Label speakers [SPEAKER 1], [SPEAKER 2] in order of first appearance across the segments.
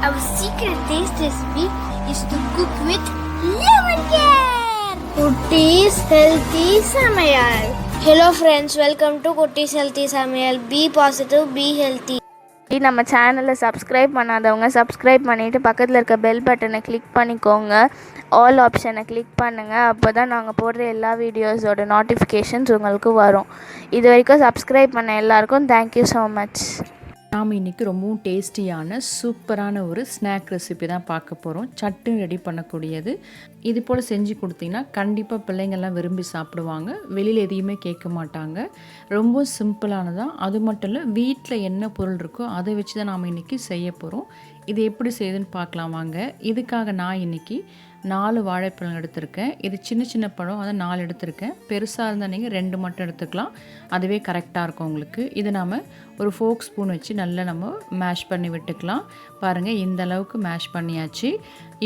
[SPEAKER 1] Our secret taste recipe is to cook with lemon care. Kutties Healthy Samayal. Hello friends, welcome to Kutties Healthy Samayal. Be positive, be healthy.
[SPEAKER 2] நம்ம சேனலை subscribe பண்ணாதவங்க subscribe பண்ணிவிட்டு பக்கத்தில் இருக்க bell பட்டனை click பண்ணிக்கோங்க. All ஆப்ஷனை click பண்ணுங்கள். அப்போ தான் நாங்கள் போடுற எல்லா வீடியோஸோட நோட்டிஃபிகேஷன்ஸ் உங்களுக்கு வரும். இது வரைக்கும் சப்ஸ்கிரைப் பண்ண எல்லாருக்கும் தேங்க்யூ ஸோ மச்.
[SPEAKER 3] நாம் இன்றைக்கி ரொம்பவும் டேஸ்டியான சூப்பரான ஒரு ஸ்நாக் ரெசிபி தான் பார்க்க போகிறோம். சட்டுன்னு ரெடி பண்ணக்கூடியது. இது போல் செஞ்சு கொடுத்தீங்கன்னா கண்டிப்பாக பிள்ளைங்கள்லாம் விரும்பி சாப்பிடுவாங்க. வெளியில் எதையுமே கேட்க மாட்டாங்க. ரொம்ப சிம்பிளானதான். அது மட்டும் இல்லை, வீட்டில் என்ன பொருள் இருக்கோ அதை வச்சு தான் நாம் இன்றைக்கி செய்ய போகிறோம். இது எப்படி செய்யுதுன்னு பார்க்கலாம் வாங்க. இதுக்காக நான் இன்றைக்கி 4 வாழைப்பழம் எடுத்திருக்கேன். இது சின்ன சின்ன பழம், அதை 4 எடுத்திருக்கேன். பெருசாக இருந்தால் நீங்கள் 2 மட்டும் எடுத்துக்கலாம். அதுவே கரெக்டாக இருக்கும் உங்களுக்கு. இது நாம் ஒரு ஃபோக் ஸ்பூன் வச்சு நல்லா நம்ம மேஷ் பண்ணி விட்டுக்கலாம். பாருங்கள், இந்த அளவுக்கு மேஷ் பண்ணியாச்சு.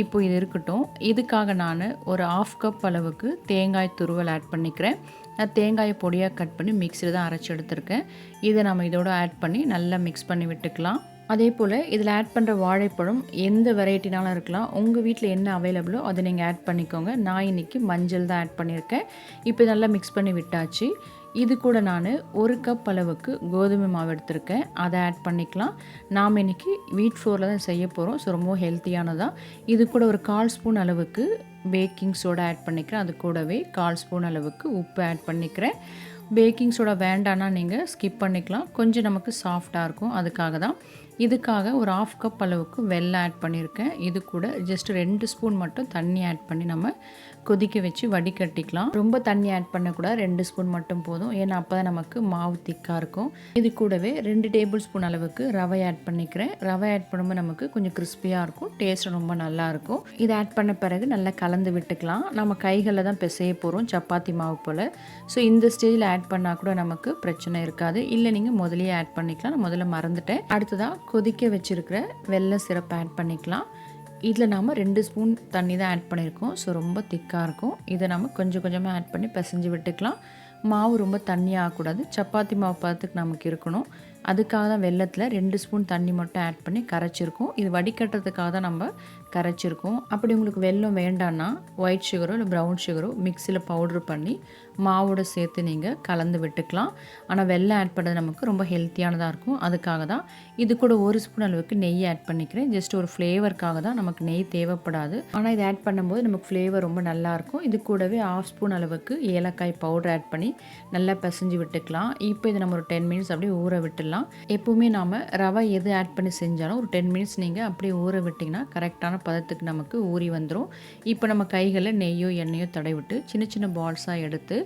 [SPEAKER 3] இப்போ இது இருக்கட்டும். இதுக்காக நான் ஒரு 1/2 கப் அளவுக்கு தேங்காய் துருவல் ஆட் பண்ணிக்கிறேன். நான் தேங்காயை பொடியாக கட் பண்ணி மிக்ஸியில் தான் அரைச்சி எடுத்திருக்கேன். இதை நம்ம இதோட ஆட் பண்ணி நல்லா மிக்ஸ் பண்ணி விட்டுக்கலாம். அதே போல் இதில் ஆட் பண்ணுற வாழைப்பழம் எந்த வெரைட்டினாலும் இருக்கலாம். உங்கள் வீட்டில் என்ன அவைலபிளோ அதை நீங்கள் ஆட் பண்ணிக்கோங்க. நான் இன்றைக்கி மஞ்சள் தான் ஆட் பண்ணியிருக்கேன். இப்போ நல்லா மிக்ஸ் பண்ணி விட்டாச்சு. இது கூட நான் 1 கப் அளவுக்கு கோதுமை மாவு எடுத்திருக்கேன். அதை ஆட் பண்ணிக்கலாம். நாம் இன்றைக்கி வீட் ஃப்ளோரில் தான் செய்ய போகிறோம். ஸோ ரொம்ப ஹெல்த்தியானதான். இது கூட ஒரு 1/4 ஸ்பூன் அளவுக்கு பேக்கிங் சோடா ஆட் பண்ணிக்கிறேன். அது கூடவே 1/4 ஸ்பூன் அளவுக்கு உப்பு ஆட் பண்ணிக்கிறேன். பேக்கிங் சோடா வேண்டான்னா நீங்கள் ஸ்கிப் பண்ணிக்கலாம். கொஞ்சம் நமக்கு சாஃப்டாக இருக்கும், அதுக்காக தான். இதுக்காக ஒரு 1/2 கப் அளவுக்கு வெல்லம் ஆட் பண்ணியிருக்கேன். இது கூட ஜஸ்ட் 2 ஸ்பூன் மட்டும் தண்ணி ஆட் பண்ணி நம்ம கொதிக்க வச்சு வடிகட்டிக்கலாம். ரொம்ப தண்ணி ஆட் பண்ணக்கூடாது, 2 ஸ்பூன் மட்டும் போதும். ஏன்னா அப்போ தான் நமக்கு மாவு திக்காக இருக்கும். இது கூடவே 2 டேபிள் ஸ்பூன் அளவுக்கு ரவை ஆட் பண்ணிக்கிறேன். ரவை ஆட் பண்ணும்போது நமக்கு கொஞ்சம் கிறிஸ்பியாக இருக்கும், டேஸ்ட் ரொம்ப நல்லாயிருக்கும். இதை ஆட் பண்ண பிறகு நல்லா கலந்து விட்டுக்கலாம். நம்ம கைகளில் தான் பிசைய போகிறோம், சப்பாத்தி மாவு போல். ஸோ இந்த ஸ்டேஜில் ஆட் பண்ணால் கூட நமக்கு பிரச்சனை இருக்காது. இல்லை நீங்கள் முதலையே ஆட் பண்ணிக்கலாம். நான் முதல்ல மறந்துட்டேன். அடுத்ததாக கொதிக்க வச்சுருக்கிற வெல்ல சிரப் ஆட் பண்ணிக்கலாம். இதில் நாம் 2 ஸ்பூன் தண்ணி தான் ஆட் பண்ணியிருக்கோம். ஸோ ரொம்ப திக்காக இருக்கும். இதை நம்ம கொஞ்சம் கொஞ்சமாக ஆட் பண்ணி பிசைஞ்சு விட்டுக்கலாம். மாவு ரொம்ப தண்ணியாக ஆகக்கூடாது, சப்பாத்தி மாவு பதத்துக்கு நமக்கு இருக்கணும். அதுக்காக தான் வெல்லத்தில் 2 ஸ்பூன் தண்ணி மட்டும் ஆட் பண்ணி கரைச்சிருக்கோம். இது வடிகட்டுறதுக்காக தான் நம்ம கரைச்சிருக்கோம். அப்படி உங்களுக்கு வெல்லம் வேண்டான்னா ஒயிட் சுகரோ இல்லை ப்ரௌன் சுகரோ மிக்சியில் பவுட்ரு பண்ணி மாவோடு சேர்த்து நீங்கள் கலந்து விட்டுக்கலாம். ஆனால் வெல்லம் ஆட் பண்ணுறது நமக்கு ரொம்ப ஹெல்த்தியானதாக இருக்கும். அதுக்காக தான். இது கூட 1 ஸ்பூன் அளவுக்கு நெய் ஆட் பண்ணிக்கிறேன். ஜஸ்ட் ஒரு ஃப்ளேவருக்காக தான், நமக்கு நெய் தேவைப்படாது. ஆனால் இதை ஆட் பண்ணும்போது நமக்கு ஃப்ளேவர் ரொம்ப நல்லாயிருக்கும். இது கூடவே 1/2 ஸ்பூன் அளவுக்கு ஏலக்காய் பவுடர் ஆட் பண்ணி நல்லா பிசைஞ்சு விட்டுக்கலாம். இப்போ இதை நம்ம ஒரு 10 மினிட்ஸ் அப்படியே ஊற விட்டுடலாம். எப்போவுமே நாம் ரவை எது ஆட் பண்ணி செஞ்சாலும் ஒரு 10 மினிட்ஸ் நீங்கள் அப்படியே ஊற விட்டிங்கன்னா கரெக்டான பதத்துக்கு நமக்கு ஊறி வந்துடும். இப்போ நம்ம கைகளில் நெய்யோ எண்ணெயோ தடவிட்டு சின்ன சின்ன பால்ஸாக எடுத்து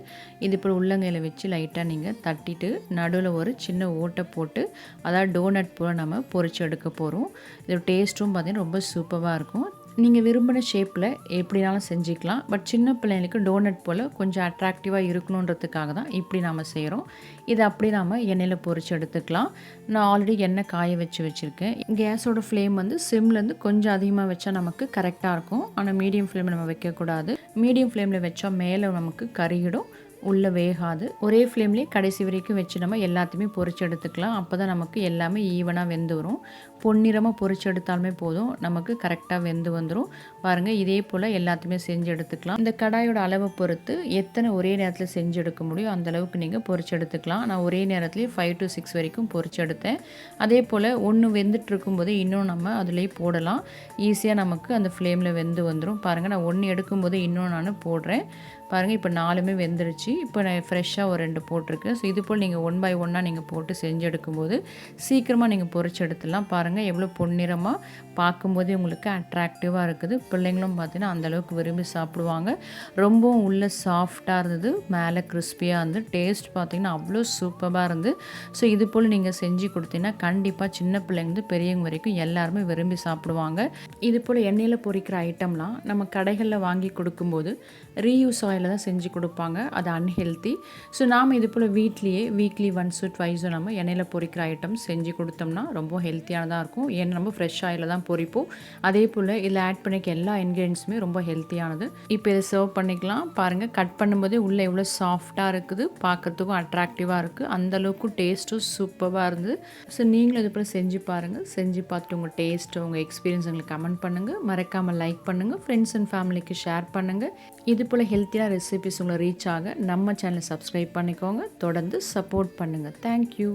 [SPEAKER 3] இது இப்போ உள்ளங்கையில் வச்சு லைட்டாக நீங்கள் தட்டிட்டு நடுவில் ஒரு சின்ன ஓட்டை போட்டு, அதாவது டோனட் போல் நம்ம பொரிச்சு எடுக்க போகிறோம். இதோட டேஸ்ட்டும் பார்த்திங்கன்னா ரொம்ப சூப்பராக இருக்கும். நீங்கள் விரும்பின ஷேப்பில் எப்படினாலும் செஞ்சுக்கலாம். பட் சின்ன பிள்ளைங்களுக்கு டோனட் போல் கொஞ்சம் அட்ராக்டிவாக இருக்கணுன்றதுக்காக தான் இப்படி நாம் செய்கிறோம். இதை அப்படி நாம் எண்ணெயில் பொரிச்சு எடுத்துக்கலாம். நான் ஆல்ரெடி எண்ணெய் காய வச்சுருக்கேன். கேஸோட ஃப்ளேம் வந்து சிம்லேருந்து கொஞ்சம் அதிகமாக வச்சா நமக்கு கரெக்டாக இருக்கும். ஆனால் மீடியம் ஃப்ளேமில் நம்ம வைக்கக்கூடாது. மீடியம் ஃப்ளேமில் வச்சா மேலே நமக்கு கருகிடும், உள்ளே வேகாது. ஒரே ஃப்ளேம்லேயே கடைசி வரைக்கும் வச்சு நம்ம எல்லாத்தையுமே பொரிச்சு எடுத்துக்கலாம். அப்போ தான் நமக்கு எல்லாமே ஈவனாக வெந்து வரும். பொன்னிறமாக பொரிச்சு எடுத்தாலுமே போதும், நமக்கு கரெக்டாக வெந்து வந்துடும். பாருங்கள், இதே போல் எல்லாத்தையுமே செஞ்சு எடுத்துக்கலாம். இந்த கடாயோட அளவை பொறுத்து எத்தனை ஒரே நேரத்தில் செஞ்சு எடுக்க முடியும் அந்தளவுக்கு நீங்கள் பொரிச்சு எடுத்துக்கலாம். நான் ஒரே நேரத்துலேயே 5 to 6 வரைக்கும் பொரிச்சு எடுத்தேன். அதே போல் ஒன்று வெந்துட்டு இருக்கும்போது இன்னும் நம்ம அதிலேயே போடலாம். ஈஸியாக நமக்கு அந்த ஃப்ளேமில் வெந்து வந்துடும். பாருங்கள், நான் ஒன்று எடுக்கும்போது இன்னும் நான் போடுறேன். பாருங்கள், இப்போ 4மே வெந்துருச்சு. இப்போ நான் ஃப்ரெஷ்ஷாக ஒரு 2 போட்டிருக்கேன். ஸோ இது போல் நீங்கள் 1 by 1 நீங்கள் போட்டு செஞ்சு எடுக்கும்போது சீக்கிரமாக நீங்கள் பொரிச்சு எடுத்துடலாம். பாருங்கள், எவ்வளோ பொன்னிறமாக பார்க்கும்போதே உங்களுக்கு அட்ராக்டிவாக இருக்குது. பிள்ளைங்களும் பார்த்தீங்கன்னா அந்தளவுக்கு விரும்பி சாப்பிடுவாங்க. ரொம்பவும் உள்ள சாஃப்டாக இருந்தது, மேலே கிறிஸ்பியாக இருந்து, டேஸ்ட் பார்த்திங்கன்னா அவ்வளோ சூப்பராக இருந்து. ஸோ இது போல் நீங்கள் செஞ்சு கொடுத்தீங்கன்னா கண்டிப்பாக சின்ன பிள்ளைங்க பெரியவங்க வரைக்கும் எல்லாருமே விரும்பி சாப்பிடுவாங்க. இது போல் எண்ணெயில் பொரிக்கிற ஐட்டம்லாம் நம்ம கடைகளில் வாங்கி கொடுக்கும்போது ரீயூஸ் ஆயிலில் தான் செஞ்சு கொடுப்பாங்க, அது அன்ஹெல்த்தி. ஸோ நாம் இது போல் வீட்லேயே வீக்லி ஒன்ஸோ ட்வைஸோ நம்ம எண்ணெயில் பொரிக்கிற ஐட்டம் செஞ்சு கொடுத்தோம்னா ரொம்ப ஹெல்த்தியானதாக இருக்கும். ஏன்னா நம்ம ஃப்ரெஷ் ஆயிலில் தான் பொரிப்போம். அதே போல் இதில் ஆட் பண்ணிக்க எல்லா இன்க்ரீடியன்ஸுமே ரொம்ப ஹெல்த்தியானது. இப்போ இதை சர்வ் பண்ணிக்கலாம். பாருங்கள், கட் பண்ணும்போதே உள்ளே எவ்வளோ சாஃப்டாக இருக்குது, பார்க்குறதுக்கும் அட்ராக்டிவாக இருக்குது. அந்தளவுக்கு டேஸ்ட்டும் சூப்பராக இருந்தது. ஸோ நீங்களும் இது போல் செஞ்சு பாருங்கள். செஞ்சு பார்த்துட்டு உங்கள் டேஸ்ட்டு உங்கள் எக்ஸ்பீரியன்ஸ் எங்களுக்கு கமெண்ட் பண்ணுங்கள். மறக்காமல் லைக் பண்ணுங்கள், ஃப்ரெண்ட்ஸ் அண்ட் ஃபேமிலிக்கு ஷேர் பண்ணுங்கள். இது போல் ஹெல்த்தியான ரெசிபிஸ் உங்களை ரீச் ஆக நம்ம சேனலை சப்ஸ்கிரைப் பண்ணிக்கோங்க. தொடர்ந்து சப்போர்ட் பண்ணுங்கள். தேங்க்யூ.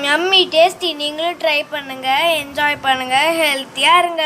[SPEAKER 1] Yummy tasty. நீங்களும் ட்ரை பண்ணுங்கள், என்ஜாய் பண்ணுங்கள், ஹெல்த்தியாக இருங்க.